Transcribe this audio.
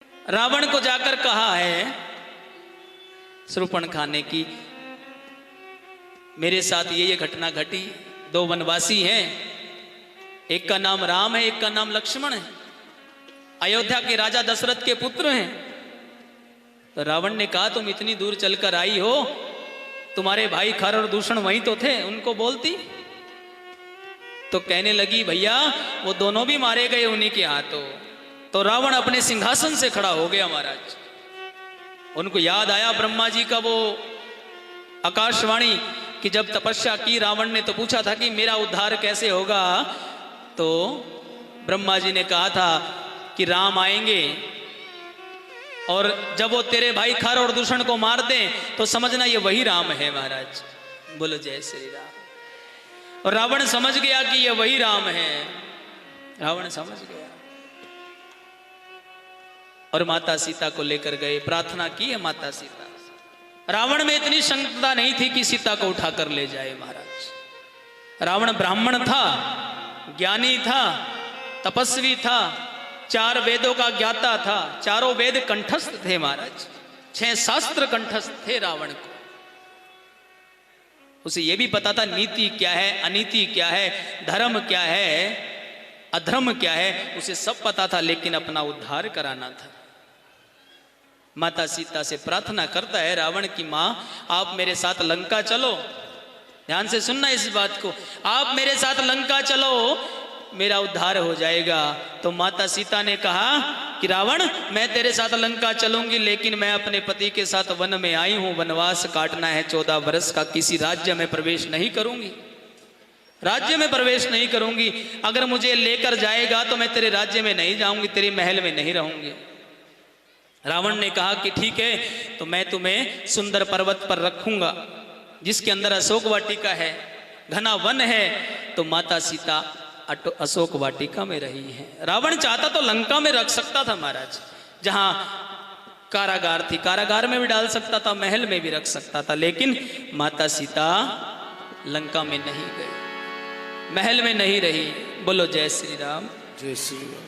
रावण को जाकर कहा है शूर्पणखा ने कि मेरे साथ ये घटना घटी, दो वनवासी हैं, एक का नाम राम है, एक का नाम लक्ष्मण है, अयोध्या के राजा दशरथ के पुत्र हैं। तो रावण ने कहा तुम इतनी दूर चलकर आई हो, तुम्हारे भाई खर और दूषण वहीं तो थे, उनको बोलती। तो कहने लगी भैया वो दोनों भी मारे गए उन्हीं के हाथों। तो रावण अपने सिंहासन से खड़ा हो गया महाराज। उनको याद आया ब्रह्मा जी का वो आकाशवाणी कि जब तपस्या की रावण ने तो पूछा था कि मेरा उद्धार कैसे होगा। तो ब्रह्मा जी ने कहा था कि राम आएंगे और जब वो तेरे भाई खर और दूषण को मार दें तो समझना ये वही राम है महाराज। बोलो जय श्री राम। और रावण समझ गया कि ये वही राम है, रावण समझ गया और माता सीता को लेकर गए, प्रार्थना की है माता सीता। रावण में इतनी क्षमता नहीं थी कि सीता को उठाकर ले जाए महाराज। रावण ब्राह्मण था, ज्ञानी था, तपस्वी था, 4 वेदों का ज्ञाता था, चारों वेद कंठस्थ थे महाराज, 6 शास्त्र कंठस्थ थे रावण को। उसे यह भी पता था नीति क्या है, अनीति क्या है, धर्म क्या है, अधर्म क्या है, उसे सब पता था, लेकिन अपना उद्धार कराना था। माता सीता से प्रार्थना करता है रावण की मां आप मेरे साथ लंका चलो। ध्यान से सुनना इस बात को, आप मेरे साथ लंका चलो, मेरा उद्धार हो जाएगा। तो माता सीता ने कहा कि रावण मैं तेरे साथ लंका चलूंगी, लेकिन मैं अपने पति के साथ वन में आई हूं, वनवास काटना है 14 वर्ष का, किसी राज्य में प्रवेश नहीं करूंगी, राज्य में प्रवेश नहीं करूंगी। अगर मुझे लेकर जाएगा तो मैं तेरे राज्य में नहीं जाऊंगी, तेरे महल में नहीं रहूंगी। रावण ने कहा कि ठीक है, तो मैं तुम्हें सुंदर पर्वत पर रखूंगा जिसके अंदर अशोक वाटिका है, घना वन है। तो माता सीता अशोक वाटिका में रही है। रावण चाहता तो लंका में रख सकता था महाराज, जहां कारागार थी, कारागार में भी डाल सकता था, महल में भी रख सकता था, लेकिन माता सीता लंका में नहीं गई, महल में नहीं रही। बोलो जय श्री राम। जय श्री राम।